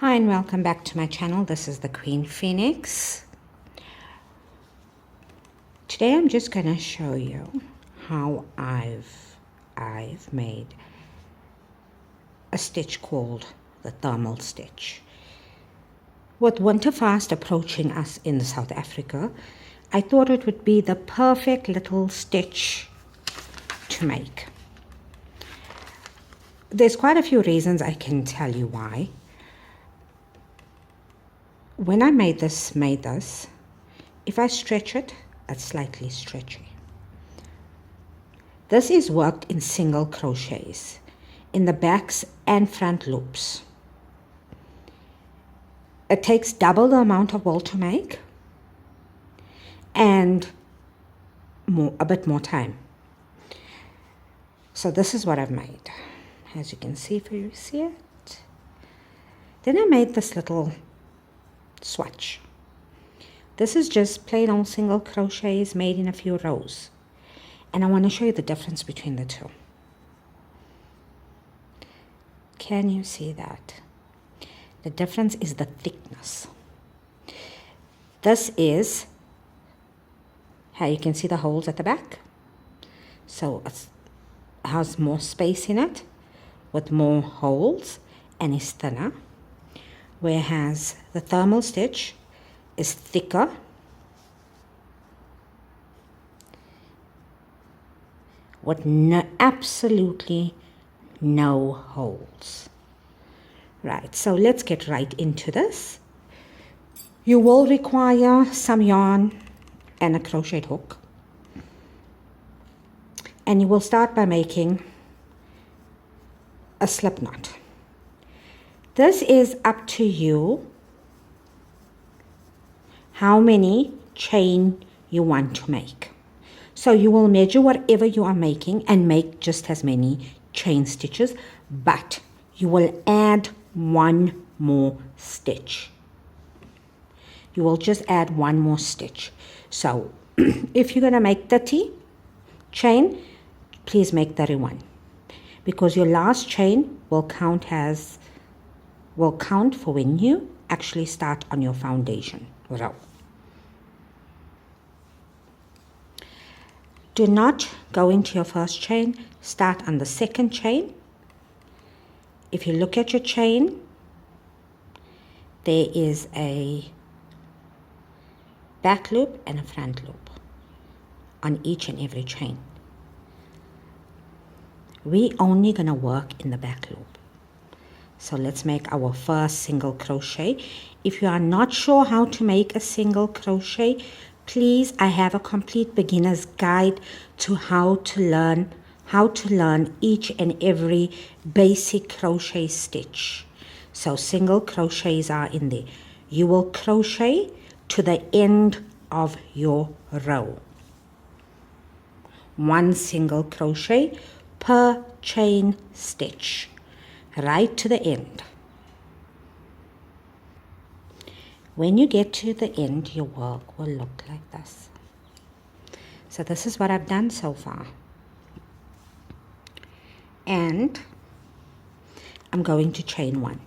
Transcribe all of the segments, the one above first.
Hi and welcome back to my channel. This is the Queen Phoenix. Today I'm just going to show you how I've made a stitch called the thermal stitch. With winter fast approaching us in South Africa, I thought it would be the perfect little stitch to make. There's quite a few reasons I can tell you why. When I made this, if I stretch it, it's slightly stretchy. This is worked in single crochets in the backs and front loops. It takes double the amount of wool to make and a bit more time. So this is what I've made. As you can see, if you see it. Then I made this little swatch. This is just plain old single crochets made in a few rows, and I want to show you the difference between the two. Can you see that? The difference is the thickness. This is how you can see the holes at the back, so it has more space in it with more holes and is thinner, whereas the thermal stitch is thicker with absolutely no holes. Right, so let's get right into this. You will require some yarn and a crochet hook, and you will start by making a slip knot. This is up to you how many chain you want to make. So you will measure whatever you are making and make just as many chain stitches, but you will add one more stitch. You will just add one more stitch. So if you're going to make 30 chain, please make 31, because your last chain will count for when you actually start on your foundation row. Do not go into your first chain, start on the second chain. If you look at your chain, there is a back loop and a front loop on each and every chain. We only gonna work in the back loop. So let's make our first single crochet. If you are not sure how to make a single crochet, please, I have a complete beginner's guide to how to learn each and every basic crochet stitch. So single crochets are in there. You will crochet to the end of your row. One single crochet per chain stitch, right to the end. When you get to the end, your work will look like this. So this is what I've done so far. And I'm going to chain one.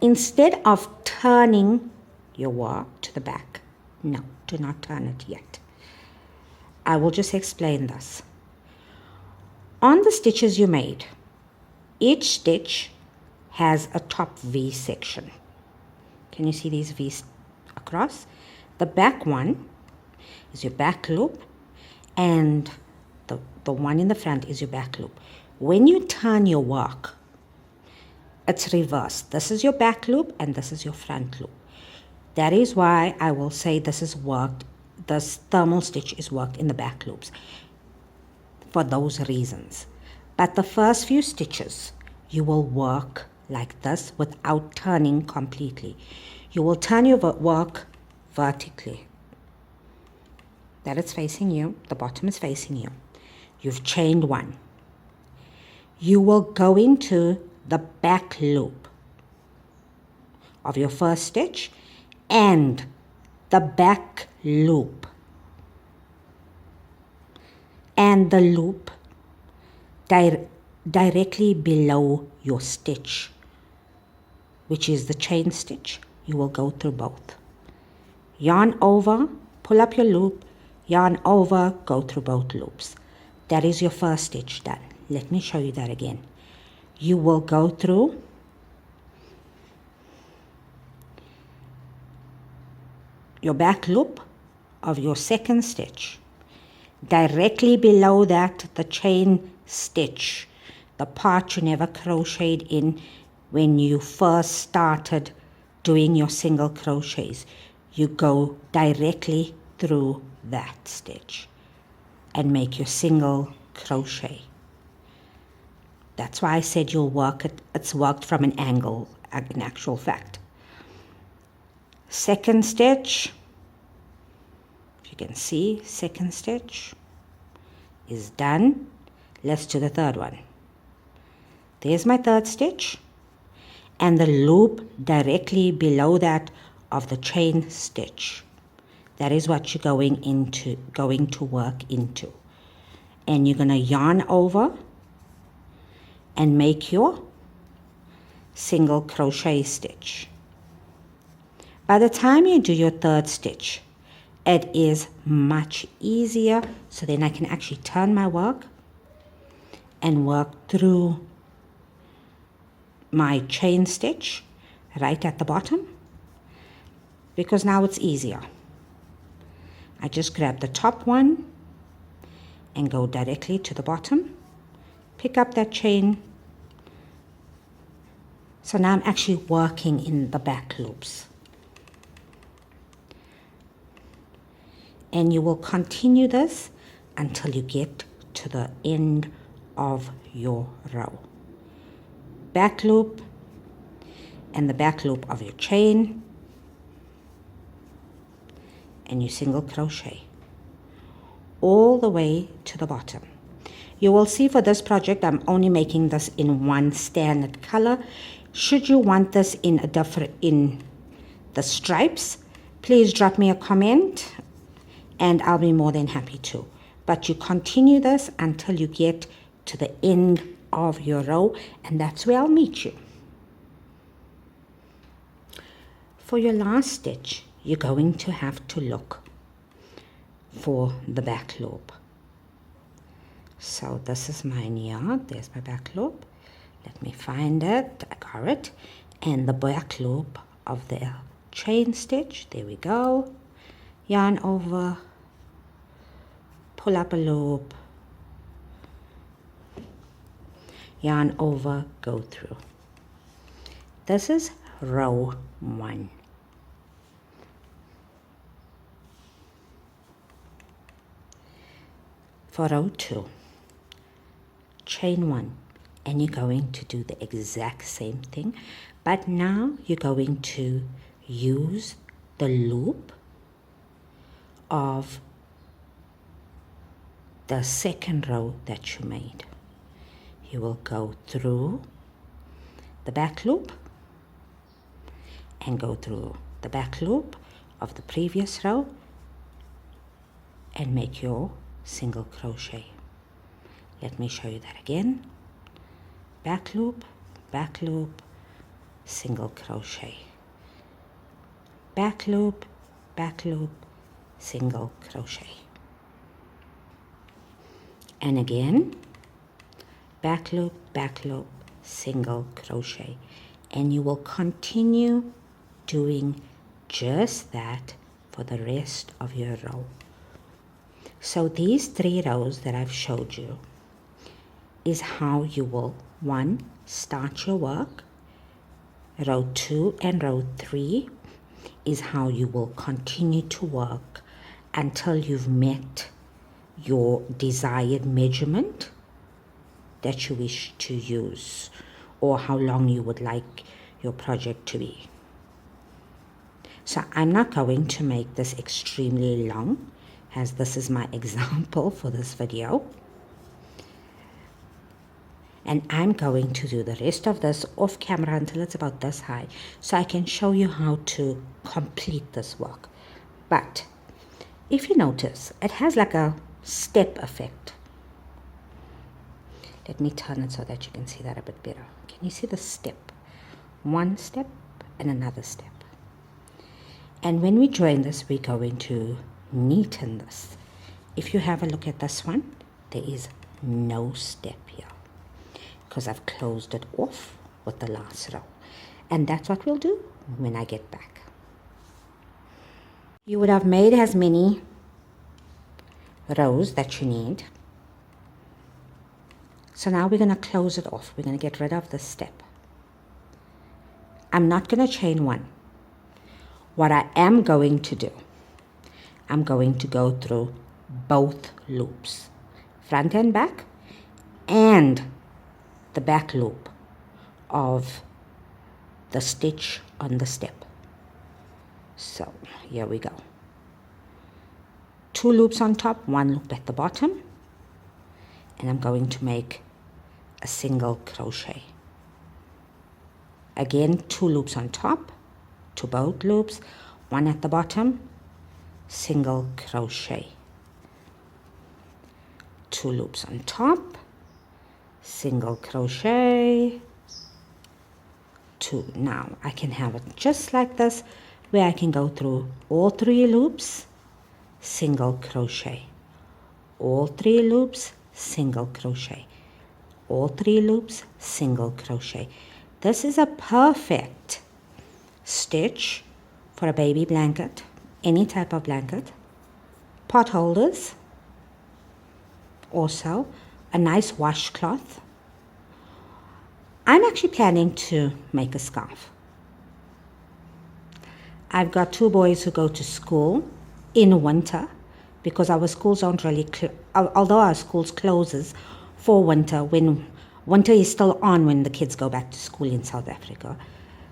Instead of turning your work to the back, no, do not turn it yet. I will just explain this. On the stitches you made, each stitch has a top V section. Can you see these V's across? The back one is your back loop, and the one in the front is your back loop. When you turn your work, it's reversed. This is your back loop and this is your front loop. That is why I will say this thermal stitch is worked in the back loops, for those reasons. But the first few stitches, you will work like this without turning completely. You will turn your work vertically. That it's facing you, the bottom is facing you. You've chained one. You will go into the back loop of your first stitch and the back loop and the loop directly below your stitch which is the chain stitch, you will go through both. Yarn over, pull up your loop, yarn over, go through both loops. That is your first stitch done. Let me show you that again. You will go through your back loop of your second stitch. Directly below that, the chain stitch, the part you never crocheted in when you first started doing your single crochets. You go directly through that stitch and make your single crochet. That's why I said you'll work it. It's worked from an angle, in actual fact. Second stitch, if you can see, second stitch is done. Let's do the third one. There's my third stitch, and the loop directly below that of the chain stitch. That is what you're going to work into. And you're going to yarn over and make your single crochet stitch. By the time you do your third stitch, it is much easier, so then I can actually turn my work and work through my chain stitch right at the bottom, because now it's easier. I just grab the top one and go directly to the bottom, pick up that chain. So now I'm actually working in the back loops. And you will continue this until you get to the end of your row. Back loop and the back loop of your chain, and you single crochet all the way to the bottom. You will see for this project I'm only making this in one standard color. Should you want this in the stripes, please drop me a comment and I'll be more than happy to. But you continue this until you get to the end of your row, and that's where I'll meet you. For your last stitch, you're going to have to look for the back loop. So this is mine here. There's my back loop. Let me find it. I got it. And the back loop of the chain stitch. There we go. Yarn over, pull up a loop, yarn over, go through. This is row 1. For row 2, chain 1, and you're going to do the exact same thing, but now you're going to use the loop of the second row that you made. You will go through the back loop and go through the back loop of the previous row and make your single crochet. Let me show you that again. Back loop, single crochet. Back loop, single crochet. And again, back loop, single crochet. And you will continue doing just that for the rest of your row. So these 3 rows that I've showed you is how you will, 1, start your work. Row 2 and row 3 is how you will continue to work until you've met your desired measurement that you wish to use, or how long you would like your project to be. So I'm not going to make this extremely long, as this is my example for this video. And I'm going to do the rest of this off camera until it's about this high, so I can show you how to complete this work. But if you notice, it has like a step effect. Let me turn it so that you can see that a bit better. Can you see the step? 1 step, and another step. And when we join this, we're going to neaten this. If you have a look at this one, there is no step here because I've closed it off with the last row. And that's what we'll do when I get back. You would have made as many rows that you need. So now we're going to close it off. We're going to get rid of this step. I'm not going to chain one. What I am going to do, I'm going to go through both loops, front and back, and the back loop of the stitch on the step. So here we go. 2 loops on top, 1 loop at the bottom, and I'm going to make a single crochet. Again, 2 loops on top, to both loops, 1 at the bottom, single crochet. 2 loops on top, single crochet, 2. Now I can have it just like this, where I can go through all 3 loops, single crochet, all 3 loops, single crochet, all 3 loops, single crochet. This is a perfect stitch for a baby blanket, any type of blanket, pot holders, also a nice washcloth. I'm actually planning to make a scarf. I've got 2 boys who go to school in winter because our schools don't really, although our schools closes for winter, when winter is still on when the kids go back to school in South Africa.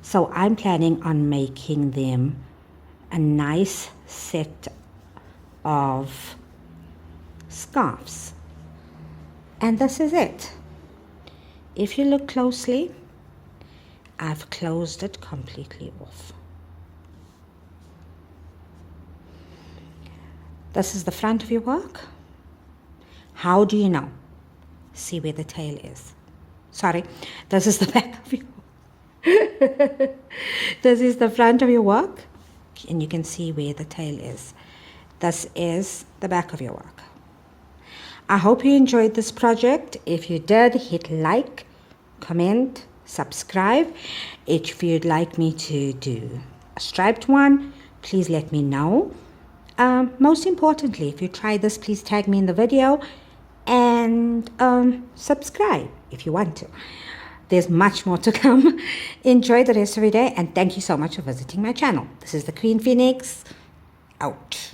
So I'm planning on making them a nice set of scarves. And this is it. If you look closely, I've closed it completely off. This is the front of your work. How do you know? See where the tail is. Sorry, this is the back of your work. This is the front of your work, and you can see where the tail is. This is the back of your work. I hope you enjoyed this project. If you did, hit like, comment, subscribe. If you'd like me to do a striped one, please let me know. Most importantly, if you try this, please tag me in the video and subscribe if you want to. There's much more to come. Enjoy the rest of your day, and thank you so much for visiting my channel. This is the Queen Phoenix, out.